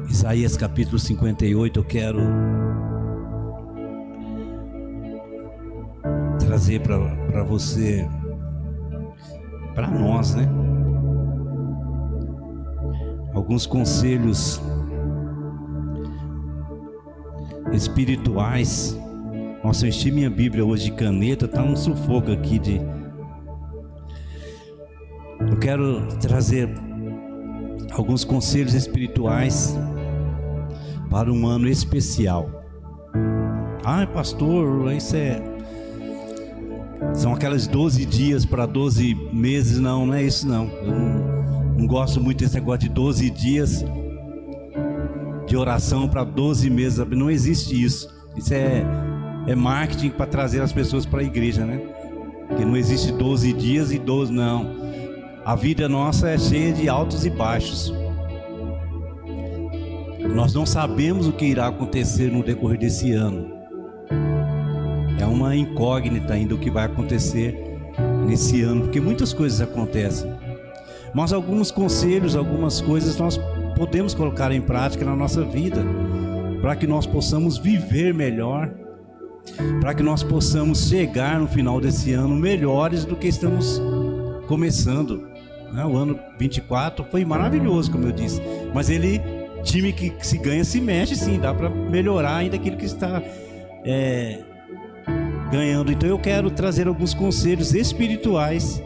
Isaías capítulo 58, eu quero trazer para você, para nós, né? Alguns conselhos espirituais. Nossa, eu enchi minha Bíblia hoje de caneta, tá um sufoco aqui de... Eu quero trazer alguns conselhos espirituais para um ano especial. Ah, pastor, isso são aquelas 12 dias para 12 meses. Não é isso não. Eu não gosto muito desse negócio de 12 dias de oração para 12 meses. Não existe isso. Isso é marketing para trazer as pessoas para a igreja, né? Porque não existe 12 dias e 12, não. A vida nossa é cheia de altos e baixos. Nós não sabemos o que irá acontecer no decorrer desse ano. É uma incógnita ainda o que vai acontecer nesse ano, porque muitas coisas acontecem. Mas alguns conselhos, algumas coisas nós podemos colocar em prática na nossa vida, para que nós possamos viver melhor, para que nós possamos chegar no final desse ano melhores do que estamos começando. O ano 24 foi maravilhoso, como eu disse, mas time que se ganha se mexe, sim, dá para melhorar ainda aquilo que está ganhando. Então eu quero trazer alguns conselhos espirituais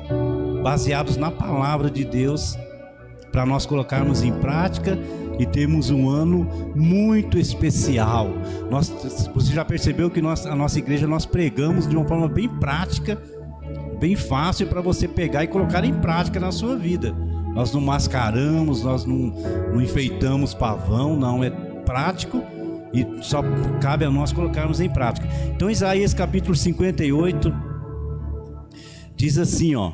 baseados na palavra de Deus, para nós colocarmos em prática e termos um ano muito especial. Você já percebeu que a nossa igreja nós pregamos de uma forma bem prática, bem fácil para você pegar e colocar em prática na sua vida. Nós não mascaramos, nós não enfeitamos pavão, não, é prático e só cabe a nós colocarmos em prática. Então Isaías capítulo 58 diz assim, ó: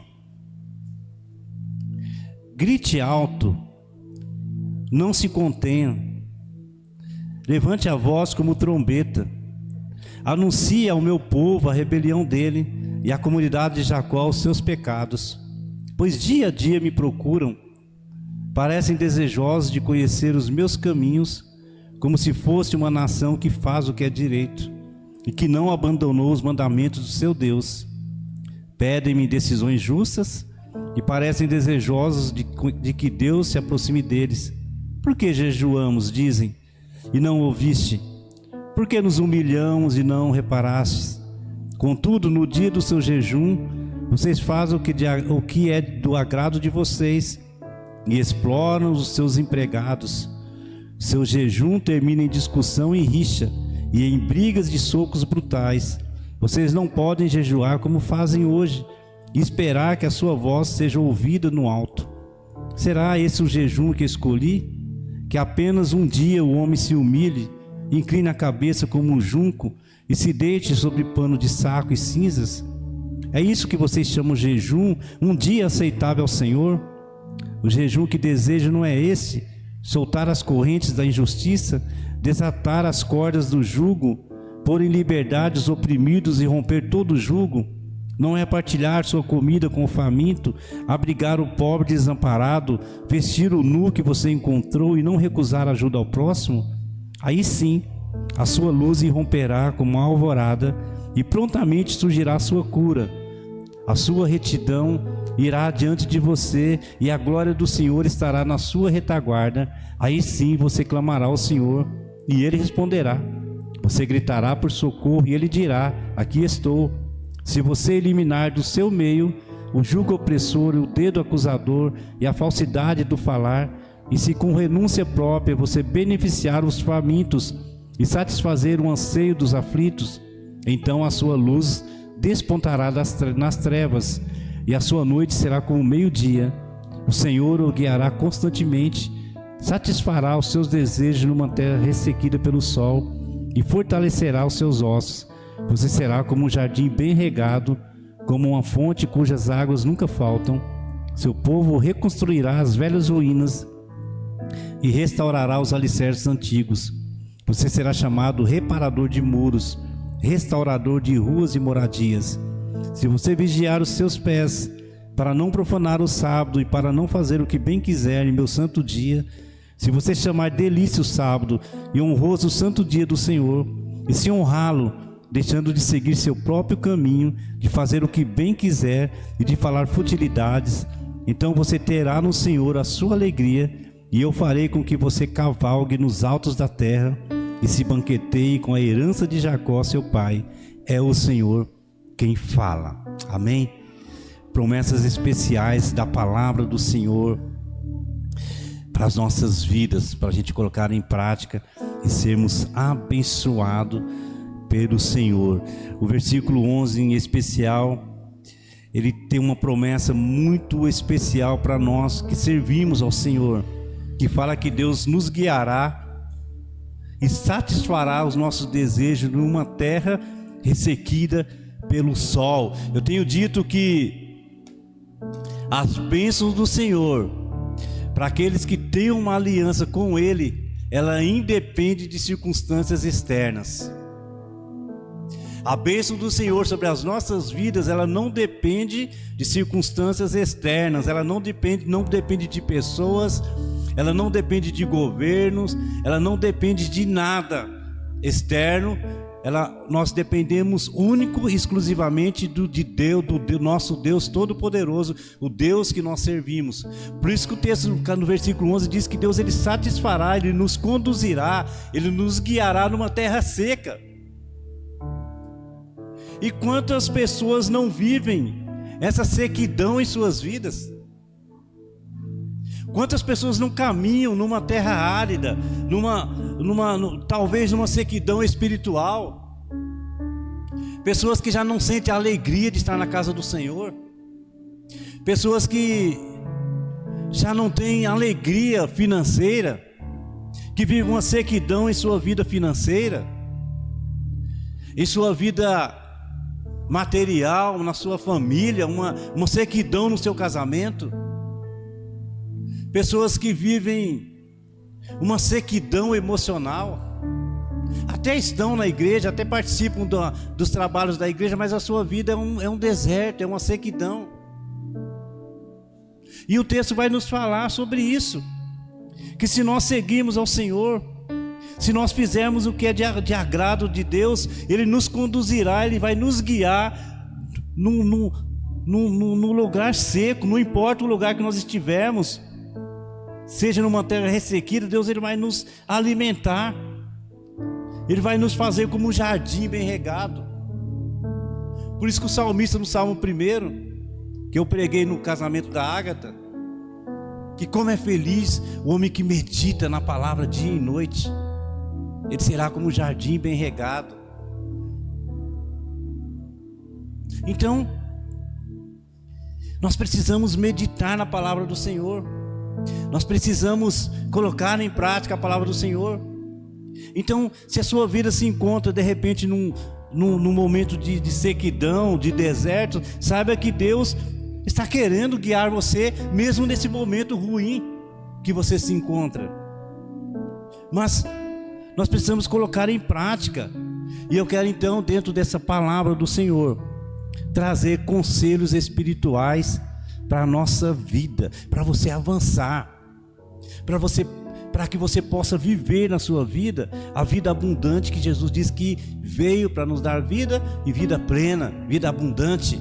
grite alto, não se contenha, levante a voz como trombeta, anuncie ao meu povo a rebelião dele e à comunidade de Jacó os seus pecados. Pois dia a dia me procuram, parecem desejosos de conhecer os meus caminhos, como se fosse uma nação que faz o que é direito e que não abandonou os mandamentos do seu Deus. Pedem-me decisões justas e parecem desejosos de que Deus se aproxime deles. Por que jejuamos, dizem, e não ouviste? Por que nos humilhamos e não reparastes? Contudo, no dia do seu jejum, vocês fazem o que é do agrado de vocês e exploram os seus empregados. Seu jejum termina em discussão e rixa e em brigas de socos brutais. Vocês não podem jejuar como fazem hoje e esperar que a sua voz seja ouvida no alto. Será esse o jejum que escolhi? Que apenas um dia o homem se humilhe, incline a cabeça como um junco e se deite sobre pano de saco e cinzas? É isso que vocês chamam jejum, um dia aceitável ao Senhor? O jejum que desejo não é esse: soltar as correntes da injustiça, desatar as cordas do jugo, pôr em liberdade os oprimidos e romper todo o jugo? Não é partilhar sua comida com o faminto, abrigar o pobre desamparado, vestir o nu que você encontrou e não recusar ajuda ao próximo? Aí sim, a sua luz irromperá como a alvorada e prontamente surgirá a sua cura. A sua retidão irá diante de você e a glória do Senhor estará na sua retaguarda. Aí sim você clamará ao Senhor e Ele responderá. Você gritará por socorro e Ele dirá: aqui estou. Se você eliminar do seu meio o jugo opressor, o dedo acusador e a falsidade do falar, e se com renúncia própria você beneficiar os famintos e satisfazer o anseio dos aflitos, então a sua luz despontará nas trevas e a sua noite será como o meio-dia. O Senhor o guiará constantemente, satisfará os seus desejos numa terra ressequida pelo sol e fortalecerá os seus ossos. Você será como um jardim bem regado, como uma fonte cujas águas nunca faltam. Seu povo reconstruirá as velhas ruínas e restaurará os alicerces antigos. Você será chamado reparador de muros, restaurador de ruas e moradias. Se você vigiar os seus pés para não profanar o sábado e para não fazer o que bem quiser em meu santo dia, se você chamar delícia o sábado e honroso o santo dia do Senhor, e se honrá-lo, deixando de seguir seu próprio caminho, de fazer o que bem quiser e de falar futilidades, então você terá no Senhor a sua alegria, e eu farei com que você cavalgue nos altos da terra e se banqueteie com a herança de Jacó, seu pai. É o Senhor quem fala. Amém? Promessas especiais da palavra do Senhor para as nossas vidas, para a gente colocar em prática e sermos abençoados pelo Senhor. O versículo 11 em especial, ele tem uma promessa muito especial para nós que servimos ao Senhor, que fala que Deus nos guiará e satisfará os nossos desejos numa terra ressequida pelo sol. Eu tenho dito que as bênçãos do Senhor, para aqueles que têm uma aliança com Ele, ela independe de circunstâncias externas. A bênção do Senhor sobre as nossas vidas, ela não depende de circunstâncias externas, ela não depende de pessoas, ela não depende de governos, ela não depende de nada externo. Nós dependemos único e exclusivamente do nosso Deus Todo-Poderoso, o Deus que nós servimos. Por isso que o texto no versículo 11 diz que Deus, Ele satisfará, Ele nos conduzirá, Ele nos guiará numa terra seca. E quantas pessoas não vivem essa sequidão em suas vidas? Quantas pessoas não caminham numa terra árida, talvez numa sequidão espiritual? Pessoas que já não sentem a alegria de estar na casa do Senhor. Pessoas que já não têm alegria financeira, que vivem uma sequidão em sua vida financeira, em sua vida material, na sua família, uma sequidão no seu casamento. Pessoas que vivem uma sequidão emocional, até estão na igreja, até participam dos trabalhos da igreja, mas a sua vida é um deserto, é uma sequidão. E o texto vai nos falar sobre isso, que se nós seguirmos ao Senhor, se nós fizermos o que é de agrado de Deus, Ele nos conduzirá, Ele vai nos guiar num lugar seco, não importa o lugar que nós estivermos, seja numa terra ressequida, Deus, Ele vai nos alimentar, Ele vai nos fazer como um jardim bem regado. Por isso que o salmista no Salmo 1, que eu preguei no casamento da Ágata, que como é feliz o homem que medita na palavra dia e noite, ele será como um jardim bem regado. Então, nós precisamos meditar na palavra do Senhor, nós precisamos colocar em prática a palavra do Senhor. Então, se a sua vida se encontra de repente num momento de sequidão, de deserto, saiba que Deus está querendo guiar você, mesmo nesse momento ruim que você se encontra. Mas nós precisamos colocar em prática. E eu quero então, dentro dessa palavra do Senhor, trazer conselhos espirituais para a nossa vida, para você avançar, para que você possa viver na sua vida a vida abundante que Jesus disse que veio para nos dar vida e vida plena, vida abundante.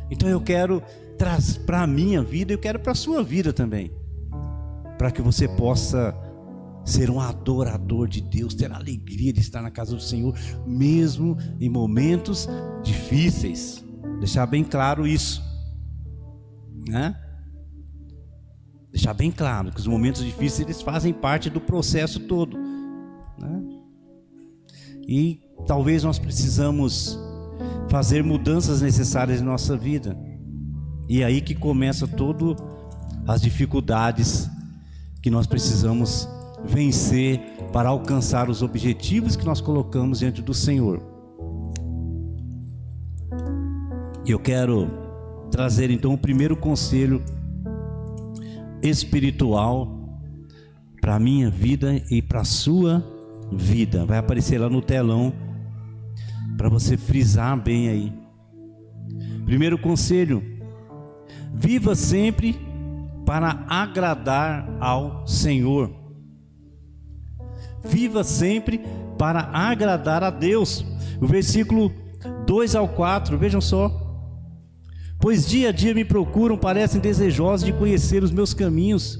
Então eu quero trazer para a minha vida, eu quero para a sua vida também, para que você possa ser um adorador de Deus, ter a alegria de estar na casa do Senhor, mesmo em momentos difíceis. Deixar bem claro isso, né? Deixar bem claro que os momentos difíceis, eles fazem parte do processo todo, né? E talvez nós precisamos fazer mudanças necessárias em nossa vida. E é aí que começa todas as dificuldades que nós precisamos vencer para alcançar os objetivos que nós colocamos diante do Senhor. E eu quero trazer então o primeiro conselho espiritual para a minha vida e para a sua vida. Vai aparecer lá no telão para você frisar bem aí. Primeiro conselho: Viva sempre para agradar ao Senhor. Viva sempre para agradar a Deus. O versículo 2 ao 4, vejam só. Pois dia a dia me procuram, parecem desejosos de conhecer os meus caminhos,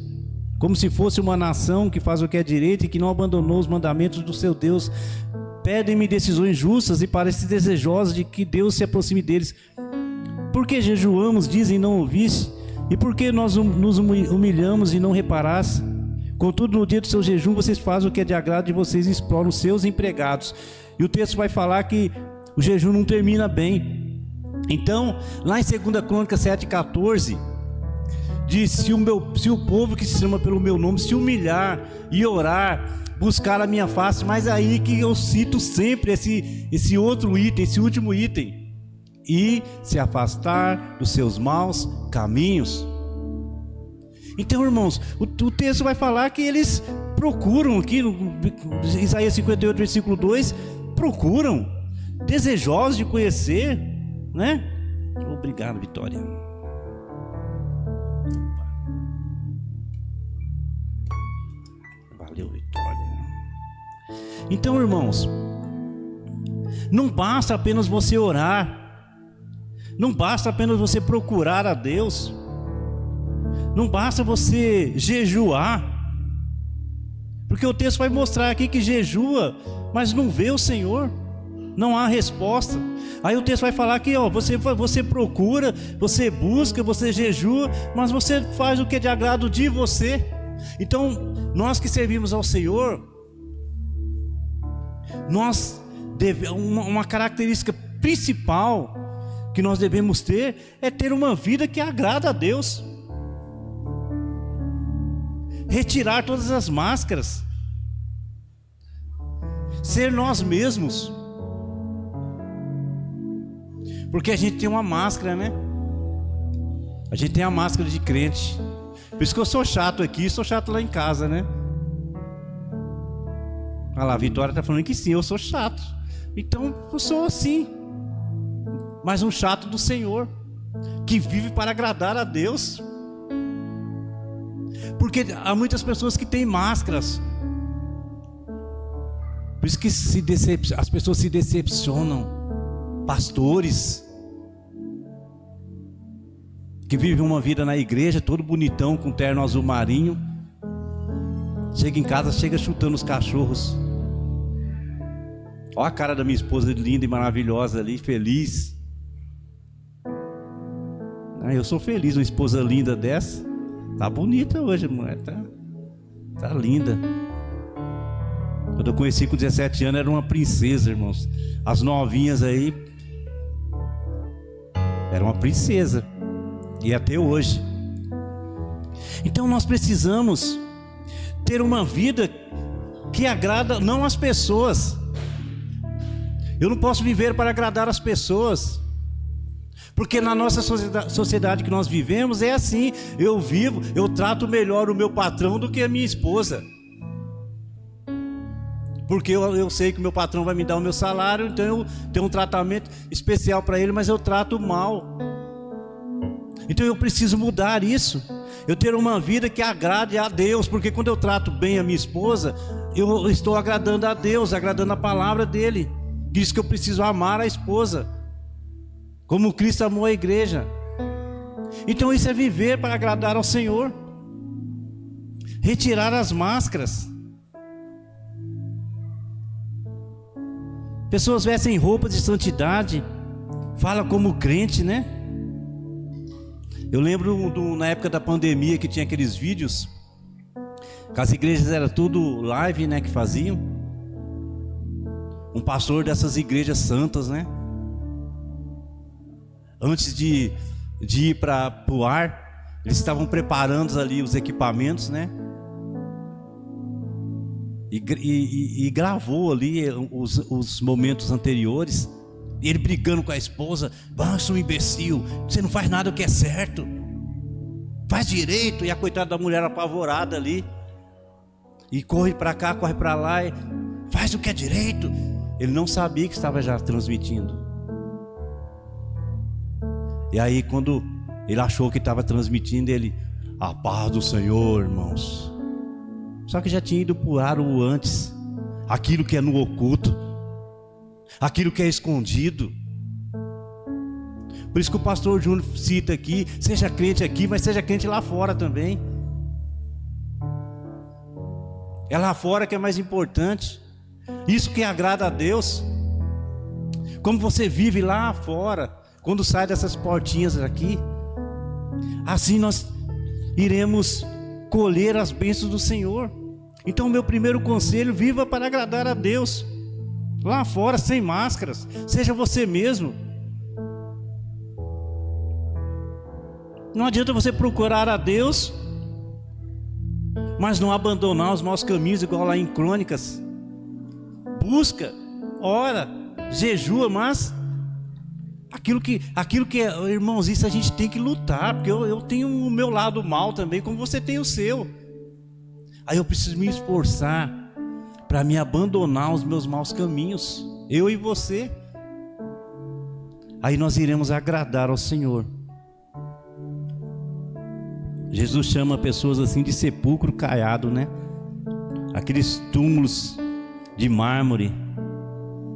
como se fosse uma nação que faz o que é direito e que não abandonou os mandamentos do seu Deus. Pedem-me decisões justas e parecem desejosos de que Deus se aproxime deles. Por que jejuamos, dizem, não ouviste? E por que nós nos humilhamos e não reparaste? Contudo, no dia do seu jejum, vocês fazem o que é de agrado de vocês e exploram os seus empregados. E o texto vai falar que o jejum não termina bem. Então, lá em 2 Crônicas 7,14, diz: se o povo que se chama pelo meu nome se humilhar e orar, buscar a minha face. Mas aí que eu cito sempre esse outro item, esse último item: e se afastar dos seus maus caminhos. Então, irmãos, o texto vai falar que eles procuram, aqui no Isaías 58, versículo 2, procuram, desejosos de conhecer, né? Obrigado, Vitória. Valeu, Vitória. Então, irmãos, não basta apenas você orar, não basta apenas você procurar a Deus, não basta você jejuar, porque o texto vai mostrar aqui que jejua, mas não vê o Senhor, não há resposta. Aí o texto vai falar que você procura, você busca, você jejua, mas você faz o que é de agrado de você. Então, nós que servimos ao Senhor, uma característica principal que nós devemos ter é ter uma vida que agrada a Deus. Retirar todas as máscaras, ser nós mesmos, porque a gente tem uma máscara, né? A gente tem a máscara de crente. Por isso que eu sou chato aqui, sou chato lá em casa, né? Olha lá, a Vitória está falando que sim, eu sou chato. Então eu sou assim, mas um chato do Senhor, que vive para agradar a Deus. Porque há muitas pessoas que têm máscaras. Por isso que as pessoas se decepcionam. Pastores que vivem uma vida na igreja, todo bonitão, com terno azul marinho, chega em casa, chega chutando os cachorros. Olha a cara da minha esposa, linda e maravilhosa ali, feliz. Eu sou feliz, uma esposa linda dessa. Tá bonita hoje, mulher, tá linda. Quando eu conheci com 17 anos, era uma princesa, irmãos. As novinhas aí, era uma princesa, e até hoje. Então nós precisamos ter uma vida que agrada não as pessoas. Eu não posso viver para agradar as pessoas, porque na nossa sociedade que nós vivemos é assim. Eu trato melhor o meu patrão do que a minha esposa, porque eu sei que o meu patrão vai me dar o meu salário, então eu tenho um tratamento especial para ele, mas eu trato mal. Então eu preciso mudar isso, eu ter uma vida que agrade a Deus, porque quando eu trato bem a minha esposa, eu estou agradando a Deus, agradando a palavra dele. Diz que eu preciso amar a esposa como Cristo amou a igreja. Então isso é viver para agradar ao Senhor, retirar as máscaras. Pessoas vestem roupas de santidade, fala como crente, né? Eu lembro na época da pandemia que tinha aqueles vídeos, que as igrejas era tudo live, né, que faziam. Um pastor dessas igrejas santas, né, antes de ir para o ar, eles estavam preparando ali os equipamentos, né? E gravou ali os momentos anteriores, ele brigando com a esposa: "Ah, sou um imbecil, você não faz nada o que é certo, faz direito". E a coitada da mulher apavorada ali, e corre para cá, corre para lá, e faz o que é direito. Ele não sabia que estava já transmitindo. E aí quando Ele achou que estava transmitindo a paz do Senhor, irmãos. Só que já tinha ido por ar o antes. Aquilo que é no oculto, aquilo que é escondido. Por isso que o pastor Júnior cita aqui: seja crente aqui, mas seja crente lá fora também. É lá fora que é mais importante. Isso que agrada a Deus. Como você vive lá fora, quando sai dessas portinhas aqui, assim nós iremos colher as bênçãos do Senhor. Então, meu primeiro conselho: viva para agradar a Deus. Lá fora, sem máscaras, seja você mesmo. Não adianta você procurar a Deus, mas não abandonar os maus caminhos, igual lá em Crônicas. Busca, ora, jejua, mas aquilo que irmãos, isso a gente tem que lutar, porque eu tenho o meu lado mal também, como você tem o seu. Aí eu preciso me esforçar para me abandonar os meus maus caminhos, eu e você. Aí nós iremos agradar ao Senhor. Jesus chama pessoas assim de sepulcro caiado, né? Aqueles túmulos de mármore,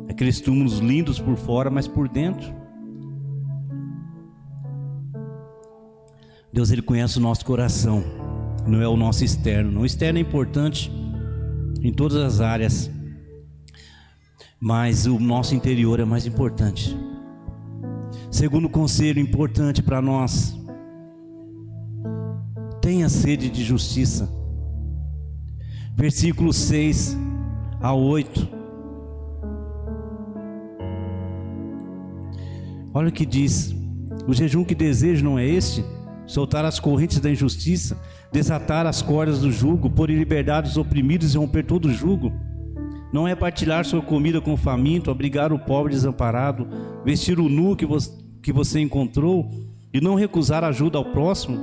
aqueles túmulos lindos por fora, mas por dentro. Deus, Ele conhece o nosso coração, não é o nosso externo. O externo é importante em todas as áreas, mas o nosso interior é mais importante. Segundo conselho importante para nós: tenha sede de justiça. Versículos 6 a 8. Olha o que diz: o jejum que desejo não é este? Soltar as correntes da injustiça, desatar as cordas do jugo, pôr em liberdade os oprimidos e romper todo o jugo? Não é partilhar sua comida com o faminto, abrigar o pobre desamparado, vestir o nu que você encontrou e não recusar ajuda ao próximo?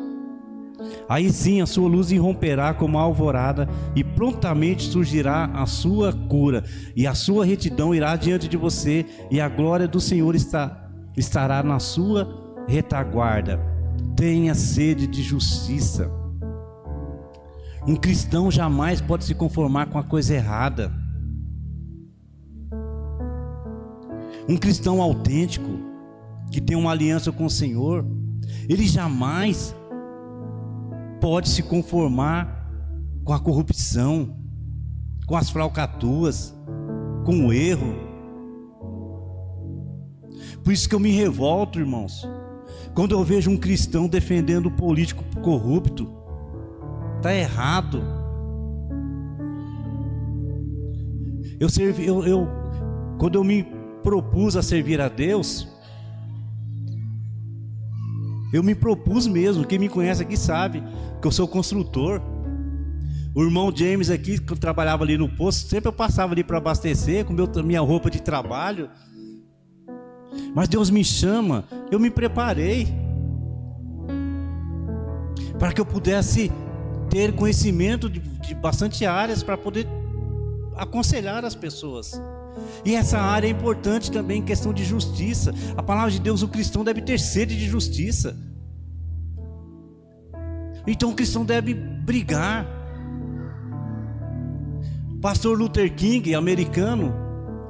Aí sim a sua luz irromperá como a alvorada e prontamente surgirá a sua cura, e a sua retidão irá diante de você, e a glória do Senhor estará na sua retaguarda. Tenha sede de justiça. Um cristão jamais pode se conformar com a coisa errada. Um cristão autêntico, que tem uma aliança com o Senhor, ele jamais pode se conformar com a corrupção, com as falcatruas, com o erro. Por isso que eu me revolto, irmãos, quando eu vejo um cristão defendendo o político corrupto. Está errado. Quando eu me propus a servir a Deus, eu me propus mesmo. Quem me conhece aqui sabe que eu sou construtor. O irmão James aqui, que eu trabalhava ali no posto, sempre eu passava ali para abastecer com minha roupa de trabalho. Mas Deus me chama, eu me preparei para que eu pudesse ter conhecimento de bastante áreas para poder aconselhar as pessoas. E essa área é importante também em questão de justiça. A palavra de Deus: o cristão deve ter sede de justiça. Então o cristão deve brigar. Pastor Luther King, americano,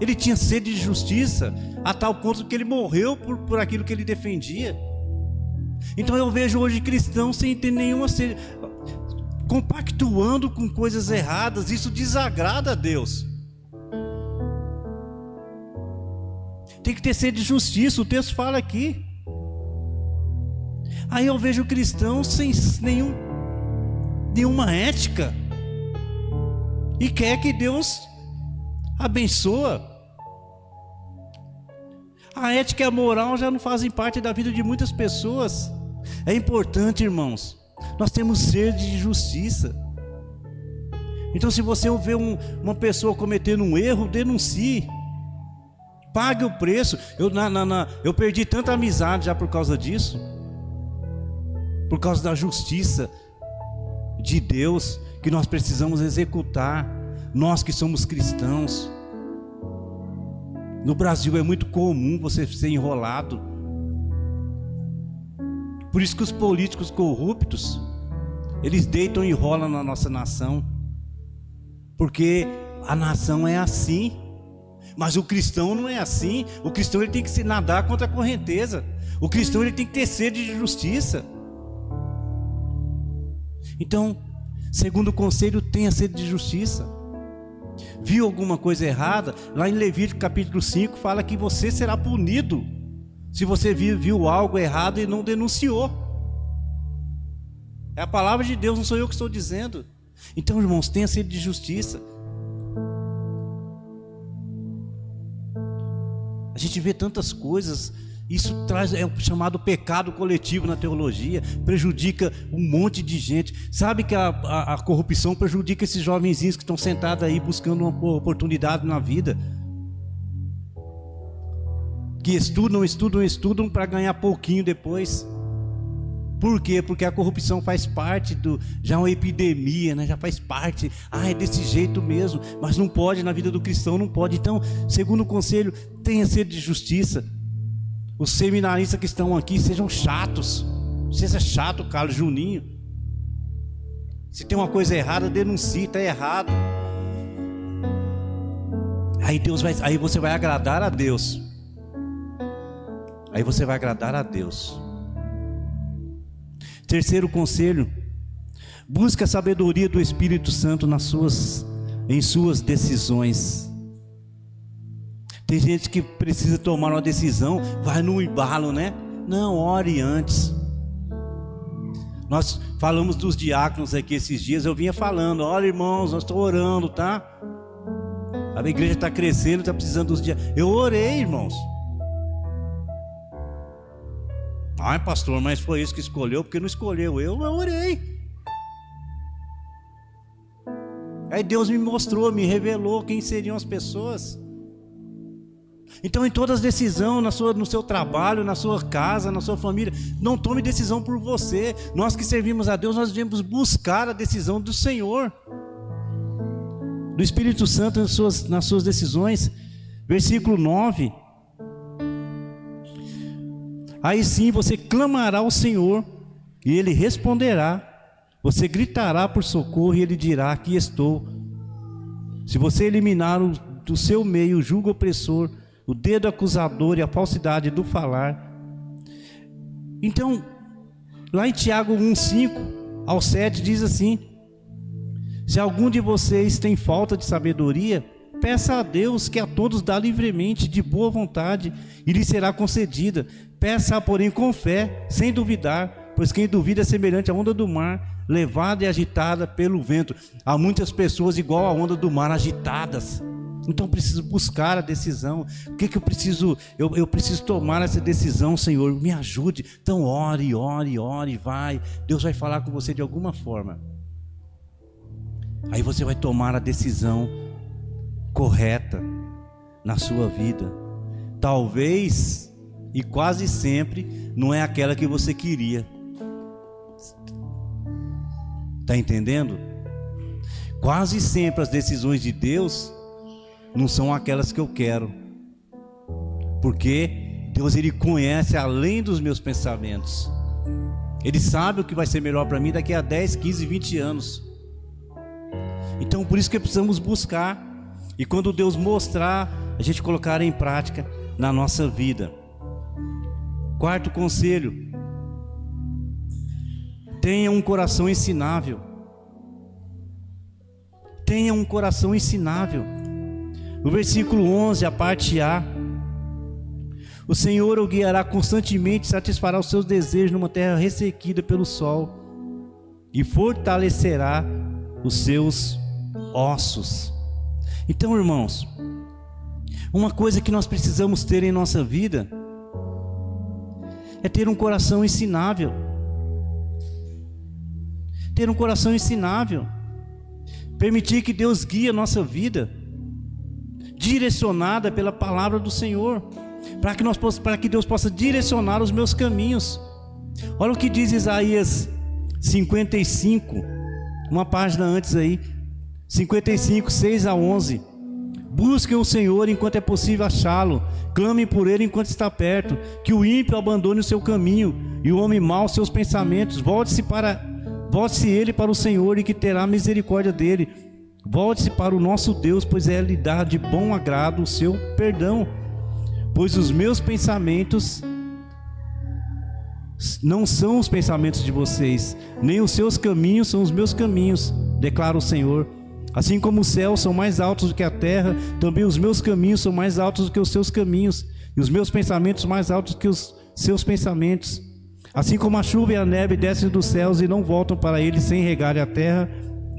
ele tinha sede de justiça a tal ponto que ele morreu por aquilo que ele defendia. Então eu vejo hoje cristãos sem ter nenhuma sede, compactuando com coisas erradas. Isso desagrada a Deus. Tem que ter sede de justiça, o texto fala aqui. Aí eu vejo cristãos sem nenhuma ética, e quer que Deus abençoe. A ética e a moral já não fazem parte da vida de muitas pessoas. É importante, irmãos, nós temos sede de justiça. Então, se você vê uma pessoa cometendo um erro, denuncie, pague o preço. Eu perdi tanta amizade já por causa disso, por causa da justiça de Deus que nós precisamos executar. Nós que somos cristãos, no Brasil é muito comum você ser enrolado Por isso que os políticos corruptos, eles deitam e rolam na nossa nação, porque a nação é assim. Mas o cristão não é assim. O cristão ele tem que se nadar contra a correnteza. O cristão ele tem que ter sede de justiça. Então, segundo o conselho, tenha sede de justiça. Viu alguma coisa errada? Lá em Levítico capítulo 5 fala que você será punido se você viu algo errado e não denunciou. É a palavra de Deus, não sou eu que estou dizendo. Então, irmãos, tenha sede de justiça. A gente vê tantas coisas. Isso é o chamado pecado coletivo na teologia. Prejudica um monte de gente. Sabe que a corrupção prejudica esses jovenzinhos que estão sentados aí buscando uma oportunidade na vida, que estudam para ganhar pouquinho depois. Por quê? Porque a corrupção faz parte já é uma epidemia, né? Já faz parte. É desse jeito mesmo. Mas não pode, na vida do cristão não pode. Então, segundo o conselho, tenha sede de justiça. Os seminaristas que estão aqui sejam chatos. Seja chato, Carlos, Juninho. Se tem uma coisa errada, denuncie, está errado. Aí você vai agradar a Deus. Aí você vai agradar a Deus. Terceiro conselho: busque a sabedoria do Espírito Santo em suas decisões. Tem gente que precisa tomar uma decisão, vai no embalo, né? Não, ore antes. Nós falamos dos diáconos aqui esses dias, eu vinha falando: olha, irmãos, nós estamos orando, tá? A igreja está crescendo, está precisando dos diáconos. Eu orei, irmãos. Pastor, mas foi isso que escolheu, porque não escolheu. Eu orei. Aí Deus me mostrou, me revelou quem seriam as pessoas. Então, em todas as decisões, no seu trabalho, na sua casa, na sua família, não tome decisão por você. Nós que servimos a Deus, nós devemos buscar a decisão do Senhor, do Espírito Santo nas suas decisões. Versículo 9: aí sim você clamará ao Senhor e Ele responderá. Você gritará por socorro e Ele dirá: aqui estou. Se você eliminar do seu meio o jugo opressor, o dedo acusador e a falsidade do falar. Então, lá em Tiago 1:5 ao 7 diz assim: se algum de vocês tem falta de sabedoria, peça a Deus, que a todos dá livremente, de boa vontade, e lhe será concedida. Peça, porém, com fé, sem duvidar, pois quem duvida é semelhante à onda do mar, levada e agitada pelo vento. Há muitas pessoas igual à onda do mar, agitadas. Então eu preciso buscar a decisão. O que eu preciso? Eu preciso tomar essa decisão, Senhor, me ajude. Então ore, vai. Deus vai falar com você de alguma forma. Aí você vai tomar a decisão correta na sua vida. Talvez, e quase sempre, não é aquela que você queria. Está entendendo? Quase sempre as decisões de Deus não são aquelas que eu quero, porque Deus, Ele conhece além dos meus pensamentos. Ele sabe o que vai ser melhor para mim daqui a 10, 15, 20 anos. Então por isso que precisamos buscar, e quando Deus mostrar, a gente colocar em prática na nossa vida. Quarto conselho: tenha um coração ensinável. Tenha um coração ensinável. No versículo 11, a parte A: o Senhor o guiará constantemente, satisfará os seus desejos numa terra ressequida pelo sol, e fortalecerá os seus ossos. Então, irmãos, uma coisa que nós precisamos ter em nossa vida é ter um coração ensinável. Ter um coração ensinável. Permitir que Deus guie a nossa vida, direcionada pela palavra do Senhor, para que Deus possa direcionar os meus caminhos. Olha o que diz Isaías 55, uma página antes aí, 55, 6 a 11. Busquem o Senhor enquanto é possível achá-lo, clamem por Ele enquanto está perto, que o ímpio abandone o seu caminho, e o homem mau seus pensamentos. Volte-se ele para o Senhor, e que terá misericórdia dele. Volte-se para o nosso Deus, pois lhe dá de bom agrado o seu perdão. Pois os meus pensamentos não são os pensamentos de vocês, nem os seus caminhos são os meus caminhos, declara o Senhor. Assim como os céus são mais altos do que a terra, também os meus caminhos são mais altos do que os seus caminhos, e os meus pensamentos mais altos do que os seus pensamentos. Assim como a chuva e a neve descem dos céus e não voltam para ele sem regar a terra,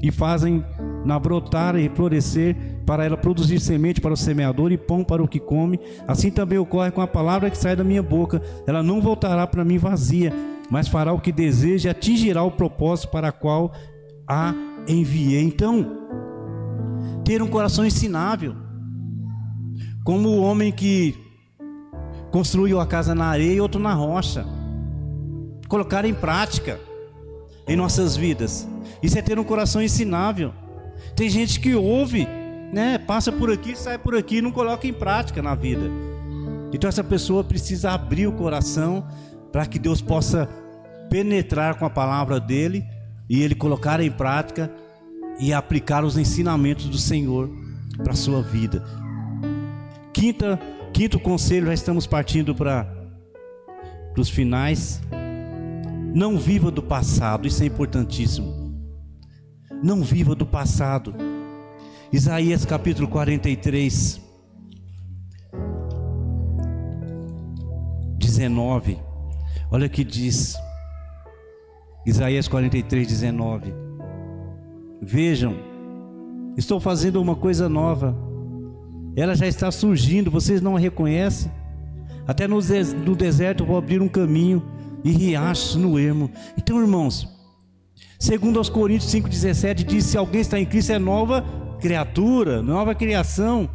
e fazem na brotar e florescer, para ela produzir semente para o semeador e pão para o que come, assim também ocorre com a palavra que sai da minha boca. Ela não voltará para mim vazia, mas fará o que deseja e atingirá o propósito para o qual a enviei. Então, ter um coração ensinável, como o homem que construiu a casa na areia e outro na rocha, colocar em prática em nossas vidas. Isso é ter um coração ensinável. Tem gente que ouve, né, passa por aqui, sai por aqui e não coloca em prática na vida. Então essa pessoa precisa abrir o coração para que Deus possa penetrar com a palavra dele e ele colocar em prática e aplicar os ensinamentos do Senhor para a sua vida. Quinto conselho, já estamos partindo para os finais. Não viva do passado, isso é importantíssimo. Não viva do passado. Isaías capítulo 43, 19. Olha o que diz Isaías 43, 19. Vejam, estou fazendo uma coisa nova, ela já está surgindo, vocês não a reconhecem? Até no deserto vou abrir um caminho e riachos no ermo. Então, irmãos, segundo aos Coríntios 5,17 diz: se alguém está em Cristo é nova criatura, nova criação.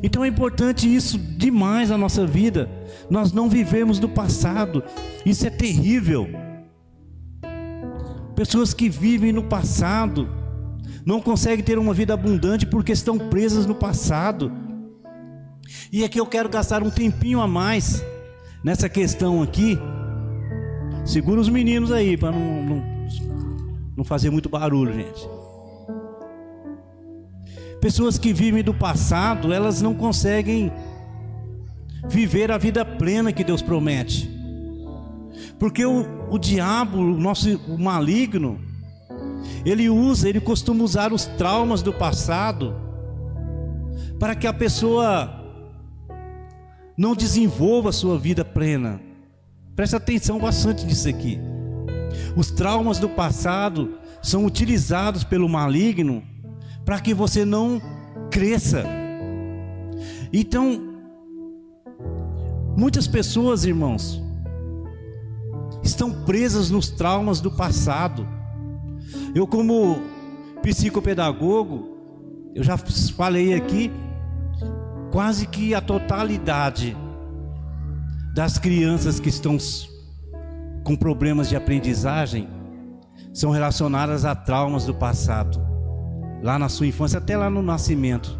Então é importante isso demais na nossa vida, nós não vivemos do passado. Isso é terrível. Pessoas que vivem no passado não conseguem ter uma vida abundante porque estão presas no passado. E aqui eu quero gastar um tempinho a mais nessa questão aqui. Segura os meninos aí para não fazer muito barulho, gente. Pessoas que vivem do passado, elas não conseguem viver a vida plena que Deus promete. Porque o diabo, o maligno, ele costuma usar os traumas do passado para que a pessoa não desenvolva a sua vida plena. Presta atenção bastante nisso aqui. Os traumas do passado são utilizados pelo maligno para que você não cresça. Então, muitas pessoas, irmãos, estão presas nos traumas do passado. Eu, como psicopedagogo, eu já falei aqui, quase que a totalidade das crianças que estão com problemas de aprendizagem são relacionadas a traumas do passado. Lá na sua infância, até lá no nascimento,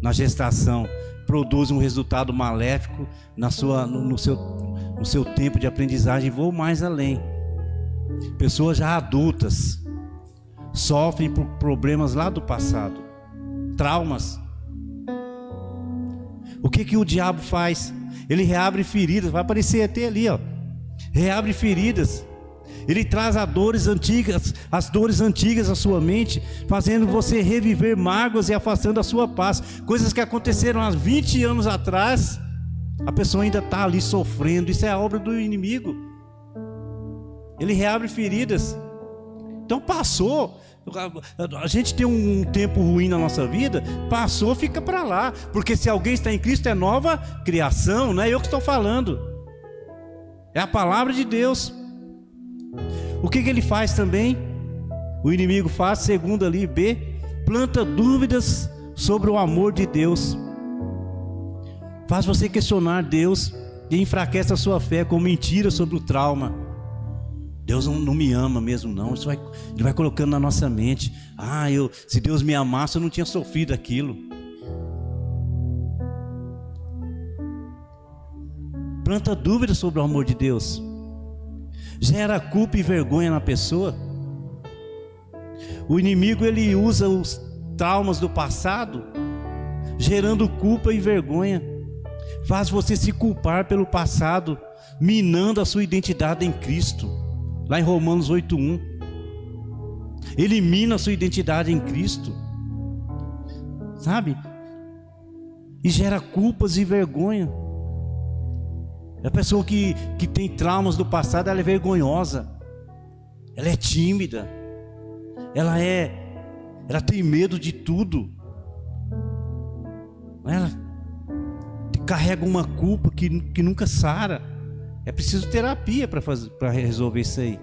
na gestação, produz um resultado maléfico no seu tempo de aprendizagem. Vou mais além. Pessoas já adultas sofrem por problemas lá do passado, traumas. O que o diabo faz? Ele reabre feridas, vai aparecer até ali, ó. Reabre feridas. Ele traz as dores antigas à sua mente, fazendo você reviver mágoas e afastando a sua paz. Coisas que aconteceram há 20 anos atrás, a pessoa ainda está ali sofrendo. Isso é a obra do inimigo. Ele reabre feridas. Então passou. A gente tem um tempo ruim na nossa vida, passou, fica para lá. Porque se alguém está em Cristo é nova criação, não é eu que estou falando. É a palavra de Deus. O que ele faz também? O inimigo faz, segundo ali, B, planta dúvidas sobre o amor de Deus. Faz você questionar Deus e enfraquece a sua fé com mentiras sobre o trauma. Deus não me ama mesmo não. Ele vai colocando na nossa mente: se Deus me amasse eu não tinha sofrido aquilo. Planta dúvidas sobre o amor de Deus. gera culpa e vergonha na pessoa. O inimigo, ele usa os traumas do passado, gerando culpa e vergonha. Faz você se culpar pelo passado, minando a sua identidade em Cristo. Lá em Romanos 8:1. Elimina a sua identidade em Cristo, sabe? E gera culpas e vergonha. A pessoa que tem traumas do passado, ela é vergonhosa, ela é tímida, ela tem medo de tudo. Ela carrega uma culpa que nunca sara. É preciso terapia para resolver isso aí.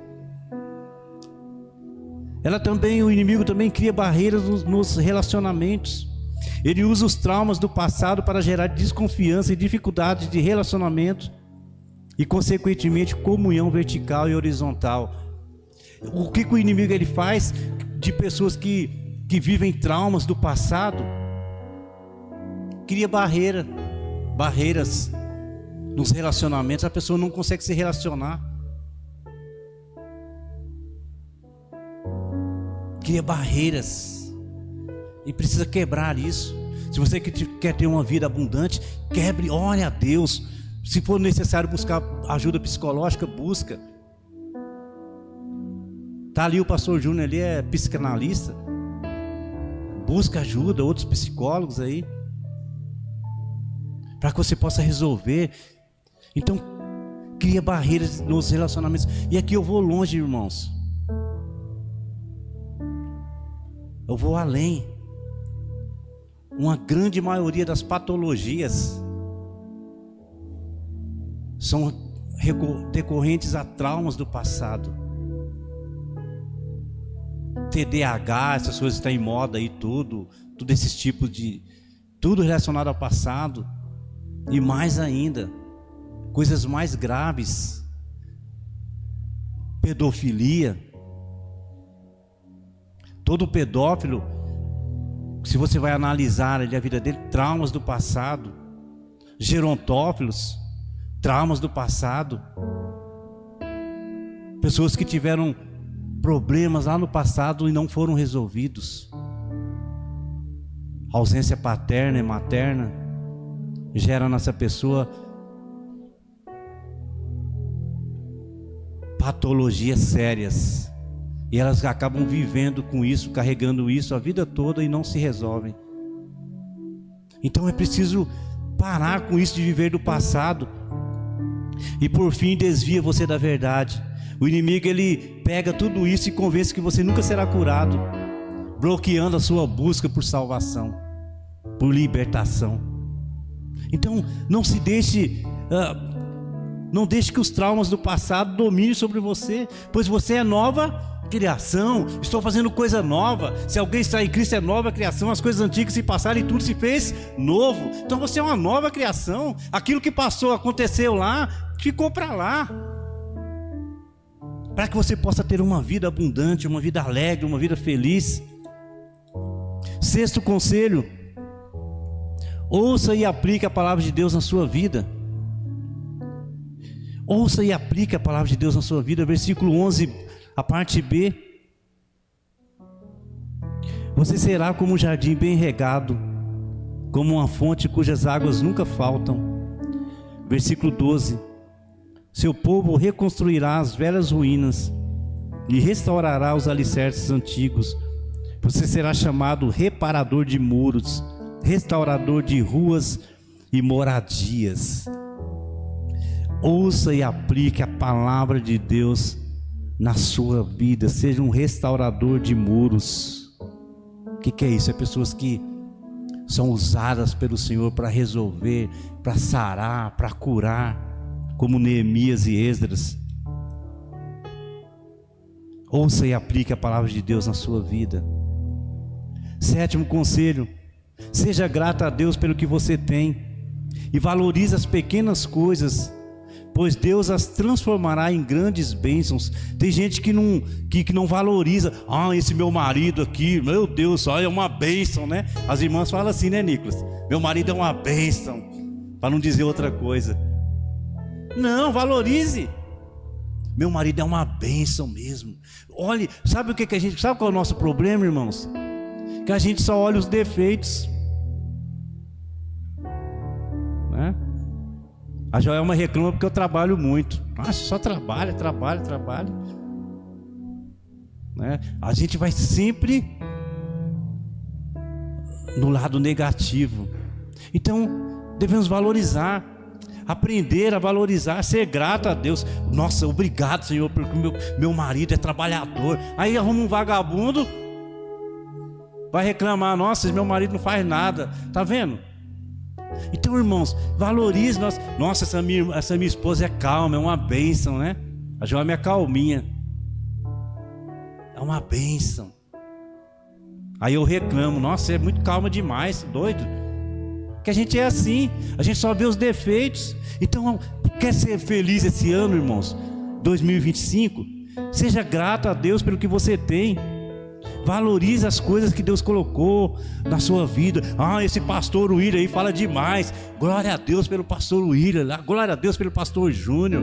O inimigo também cria barreiras nos relacionamentos. Ele usa os traumas do passado para gerar desconfiança e dificuldades de relacionamento e, consequentemente, comunhão vertical e horizontal. O que o inimigo ele faz de pessoas que vivem traumas do passado? Cria barreiras nos relacionamentos. A pessoa não consegue se relacionar. Cria barreiras e precisa quebrar isso. Se você quer ter uma vida abundante, quebre, ore a Deus. Se for necessário buscar ajuda psicológica, busca. Tá ali o pastor Júnior, ele é psicanalista. Busca ajuda, outros psicólogos aí, para que você possa resolver. Então, cria barreiras nos relacionamentos. E aqui eu vou longe, irmãos. Eu vou além. Uma grande maioria das patologias são decorrentes a traumas do passado. TDAH, essas coisas estão em moda aí, tudo esses tipos de... tudo relacionado ao passado. E mais ainda, coisas mais graves. Pedofilia. Todo pedófilo, se você vai analisar a vida dele, traumas do passado. Gerontófilos, traumas do passado. Pessoas que tiveram problemas lá no passado e não foram resolvidos. Ausência paterna e materna gera nessa pessoa patologias sérias. E elas acabam vivendo com isso, carregando isso a vida toda e não se resolvem. Então é preciso parar com isso de viver do passado. E por fim desvia você da verdade. O inimigo ele pega tudo isso e convence que você nunca será curado, bloqueando a sua busca por salvação, por libertação. Então não se deixe... não deixe que os traumas do passado dominem sobre você, pois você é nova criação. Estou fazendo coisa nova. Se alguém está em Cristo, é nova criação. As coisas antigas se passaram e tudo se fez novo. Então você é uma nova criação. Aquilo que passou, aconteceu lá, ficou para lá, para que você possa ter uma vida abundante, uma vida alegre, uma vida feliz. Sexto conselho: ouça e aplique a palavra de Deus na sua vida. Ouça e aplique a palavra de Deus na sua vida. Versículo 11, a parte B: você será como um jardim bem regado, como uma fonte cujas águas nunca faltam. Versículo 12: seu povo reconstruirá as velhas ruínas e restaurará os alicerces antigos. Você será chamado reparador de muros, restaurador de ruas e moradias. Ouça e aplique a palavra de Deus na sua vida. Seja um restaurador de muros. O que é isso? É pessoas que são usadas pelo Senhor para resolver, para sarar, para curar, como Neemias e Esdras. Ouça e aplique a palavra de Deus na sua vida. Sétimo conselho: seja grato a Deus pelo que você tem e valorize as pequenas coisas, pois Deus as transformará em grandes bênçãos. Tem gente que não valoriza. Esse meu marido aqui, meu Deus, olha, é uma bênção, né? As irmãs falam assim, né, Nicolas? Meu marido é uma bênção, para não dizer outra coisa. Não, valorize. Meu marido é uma bênção mesmo. Olhe, sabe o que a gente... Sabe qual é o nosso problema, irmãos? Que a gente só olha os defeitos, né? A Joelma reclama porque eu trabalho muito. Nossa, só trabalho, né? A gente vai sempre no lado negativo. Então devemos valorizar, aprender a valorizar, ser grato a Deus. Nossa, obrigado, Senhor, porque meu marido é trabalhador. Aí arruma um vagabundo, vai reclamar: nossa, meu marido não faz nada. Tá vendo? Então, irmãos, valorize. Nossa, essa minha esposa é calma, é uma bênção, né? A Joelma é calminha, é uma bênção. Aí eu reclamo: nossa, é muito calma demais, doido. Que a gente é assim, a gente só vê os defeitos. Então, quer ser feliz esse ano, irmãos, 2025? Seja grato a Deus pelo que você tem. Valorize as coisas que Deus colocou na sua vida. Esse pastor William aí fala demais. Glória a Deus pelo pastor William, glória a Deus pelo pastor Júnior.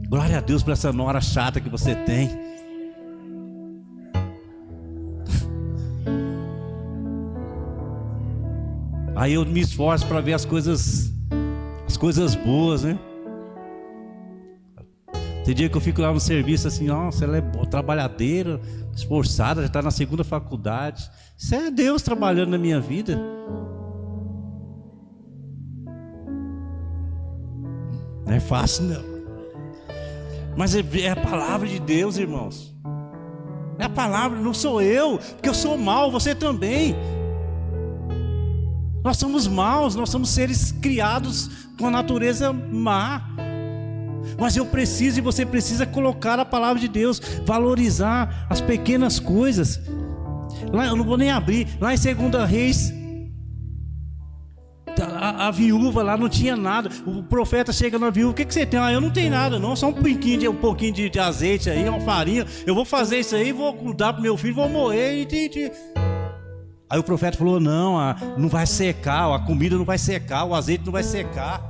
Glória a Deus por essa nora chata que você tem. Aí eu me esforço para ver as coisas boas, né? Tem dia que eu fico lá no serviço assim: nossa, ela é trabalhadeira, esforçada, já está na 2ª faculdade. Isso é Deus trabalhando na minha vida. Não é fácil, não. Mas é a palavra de Deus, irmãos. É a palavra, não sou eu, porque eu sou mau, você também. Nós somos maus, nós somos seres criados com a natureza má. Mas eu preciso e você precisa colocar a palavra de Deus, valorizar as pequenas coisas. Lá, eu não vou nem abrir, lá em 2 Reis, a viúva lá não tinha nada. O profeta chega na viúva: o que você tem? Eu não tenho nada não, só um pouquinho de azeite aí, uma farinha. Eu vou fazer isso aí, vou dar para meu filho, vou morrer. Aí o profeta falou: não vai secar, a comida não vai secar, o azeite não vai secar.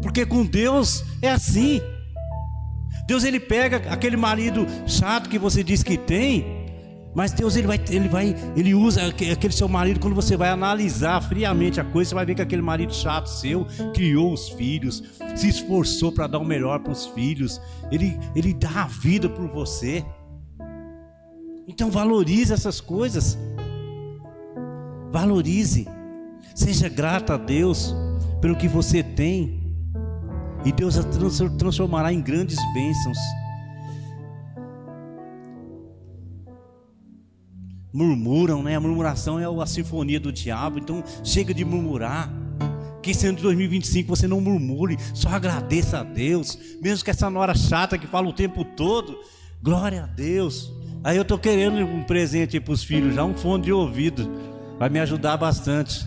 Porque com Deus é assim. Deus, ele pega aquele marido chato que você diz que tem, mas Deus ele usa aquele seu marido. Quando você vai analisar friamente a coisa, você vai ver que aquele marido chato seu criou os filhos, se esforçou para dar o melhor para os filhos. Ele dá a vida por você. Então valorize essas coisas. Valorize. Seja grato a Deus pelo que você tem, e Deus a transformará em grandes bênçãos. Murmuram, né? A murmuração é a sinfonia do diabo. Então chega de murmurar. Que esse ano de 2025 você não murmure, só agradeça a Deus. Mesmo que essa nora chata que fala o tempo todo, glória a Deus. Aí eu estou querendo um presente para os filhos, já um fone de ouvido, vai me ajudar bastante.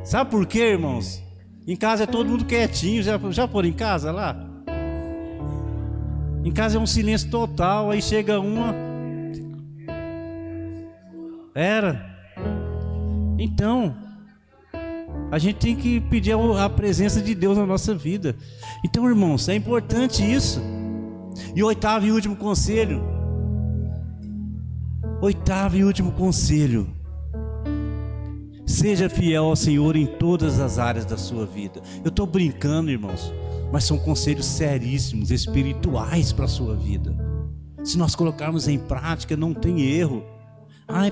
Sabe por quê, irmãos? Em casa é todo mundo quietinho. Já foram em casa lá? Em casa é um silêncio total. Aí chega uma. Então a gente tem que pedir a presença de Deus na nossa vida. Então, irmãos, é importante isso. E o 8º e último conselho. 8º e último conselho: seja fiel ao Senhor em todas as áreas da sua vida. Eu estou brincando, irmãos, mas são conselhos seríssimos, espirituais para a sua vida. Se nós colocarmos em prática, não tem erro.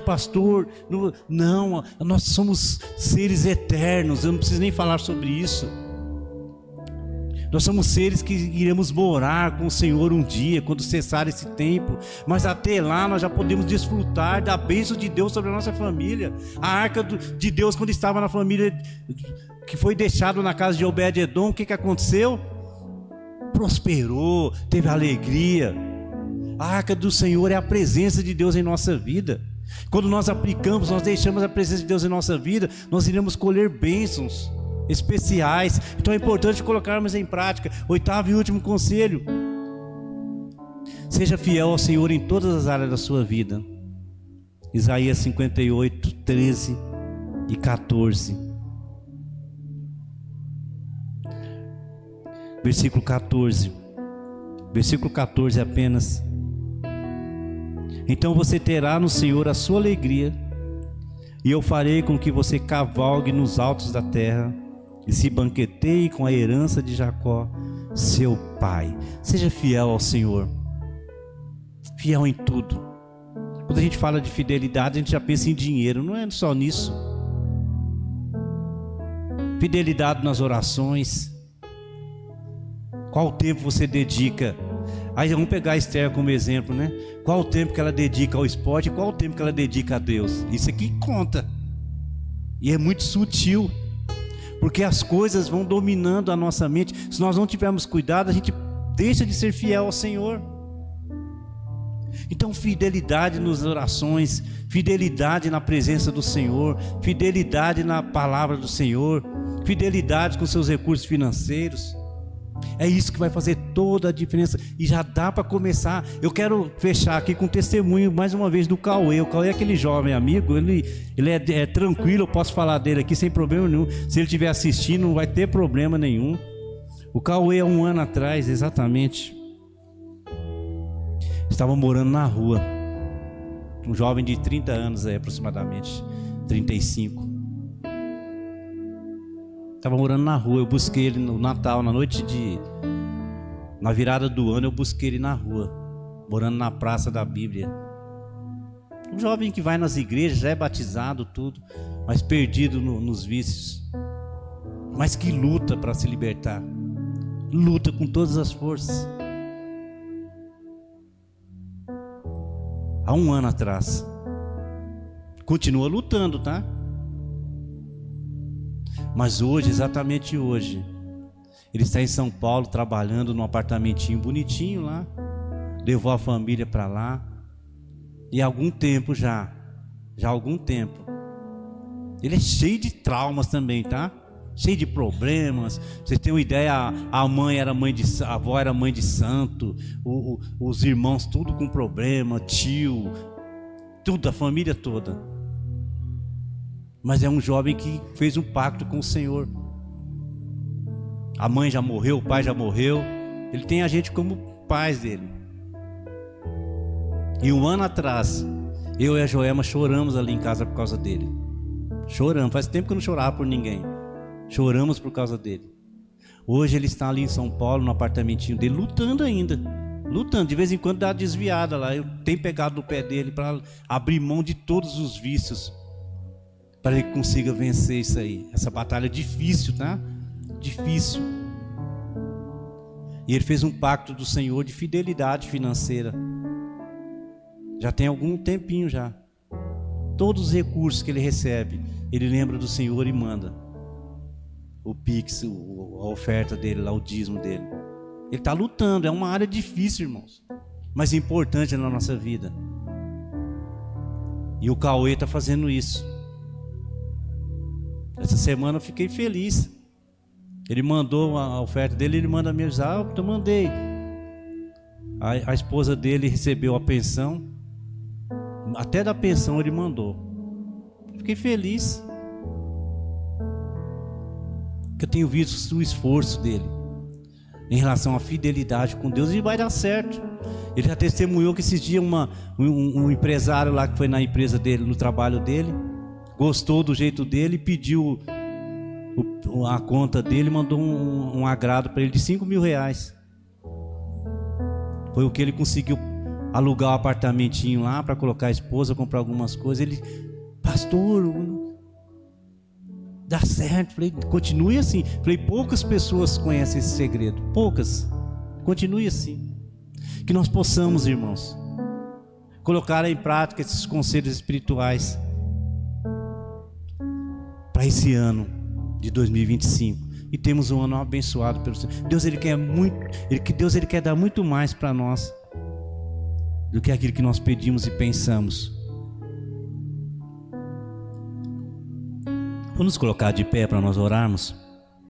Pastor, não, nós somos seres eternos, eu não preciso nem falar sobre isso. Nós somos seres que iremos morar com o Senhor um dia, quando cessar esse tempo. Mas até lá nós já podemos desfrutar da bênção de Deus sobre a nossa família. A arca de Deus, quando estava na família, que foi deixado na casa de Obed-edom, o que aconteceu? Prosperou, teve alegria. A arca do Senhor é a presença de Deus em nossa vida. Quando nós aplicamos, nós deixamos a presença de Deus em nossa vida, nós iremos colher bênçãos especiais. Então é importante colocarmos em prática. 8º e último conselho: seja fiel ao Senhor em todas as áreas da sua vida. Isaías 58, 13 e 14. versículo 14. Versículo 14 apenas. Então você terá no Senhor a sua alegria, e eu farei com que você cavalgue nos altos da terra, e se banqueteie com a herança de Jacó, seu pai. Seja fiel ao Senhor, fiel em tudo. Quando a gente fala de fidelidade, a gente já pensa em dinheiro. Não é só nisso. Fidelidade nas orações. Qual tempo você dedica? Aí vamos pegar a Esther como exemplo, né? Qual o tempo que ela dedica ao esporte e qual o tempo que ela dedica a Deus? Isso aqui conta. E é muito sutil, porque as coisas vão dominando a nossa mente. Se nós não tivermos cuidado, a gente deixa de ser fiel ao Senhor. Então, fidelidade nas orações, fidelidade na presença do Senhor, fidelidade na palavra do Senhor, fidelidade com seus recursos financeiros. É isso que vai fazer toda a diferença. E já dá para começar. Eu quero fechar aqui com um testemunho mais uma vez do Cauê. O Cauê é aquele jovem amigo. Ele é tranquilo, eu posso falar dele aqui sem problema nenhum. Se ele estiver assistindo, não vai ter problema nenhum. O Cauê, há um ano atrás, exatamente, estava morando na rua. Um jovem de 30 anos, aproximadamente 35. Estava morando na rua. Eu busquei ele no Natal, na virada do ano, eu busquei ele na rua, morando na Praça da Bíblia. Um jovem que vai nas igrejas, já é batizado, tudo, mas perdido nos vícios, mas que luta para se libertar, luta com todas as forças. Há um ano atrás, continua lutando, tá? Mas hoje, exatamente hoje, ele está em São Paulo trabalhando num apartamentinho bonitinho lá, levou a família para lá, e há algum tempo já há algum tempo, ele é cheio de traumas também, tá? Cheio de problemas. Vocês têm uma ideia, a mãe era a avó era mãe de santo, os irmãos tudo com problema, tio, tudo, a família toda. Mas é um jovem que fez um pacto com o Senhor. A mãe já morreu, o pai já morreu. Ele tem a gente como pais dele. E um ano atrás, eu e a Joelma choramos ali em casa por causa dele. Choramos, faz tempo que eu não chorava por ninguém. Choramos por causa dele. Hoje ele está ali em São Paulo, no apartamentinho dele, lutando ainda. Lutando, de vez em quando dá uma desviada lá. Eu tenho pegado no pé dele para abrir mão de todos os vícios, para ele consiga vencer isso aí. Essa batalha é difícil, tá? Difícil. E ele fez um pacto do Senhor de fidelidade financeira. Já tem algum tempinho já. Todos os recursos que ele recebe, ele lembra do Senhor e manda. O Pix, a oferta dele lá, o dízimo dele. Ele está lutando, é uma área difícil, irmãos, mas importante na nossa vida. E o Cauê está fazendo isso. Essa semana eu fiquei feliz. Ele mandou a oferta dele, ele manda me avisar, eu mandei. A esposa dele recebeu a pensão, até da pensão ele mandou. Fiquei feliz, que eu tenho visto o esforço dele em relação à fidelidade com Deus, e vai dar certo. Ele já testemunhou que esses dias um empresário lá que foi na empresa dele, no trabalho dele, gostou do jeito dele, pediu a conta dele, mandou um agrado para ele de R$5.000. Foi o que ele conseguiu alugar um apartamentinho lá para colocar a esposa, comprar algumas coisas. Ele, pastor, dá certo. Falei, continue assim. Falei, poucas pessoas conhecem esse segredo, poucas. Continue assim. Que nós possamos, irmãos, colocar em prática esses conselhos espirituais para esse ano de 2025, e temos um ano abençoado pelo Senhor. Deus ele quer muito, Deus ele quer dar muito mais para nós do que aquilo que nós pedimos e pensamos. Vamos nos colocar de pé para nós orarmos.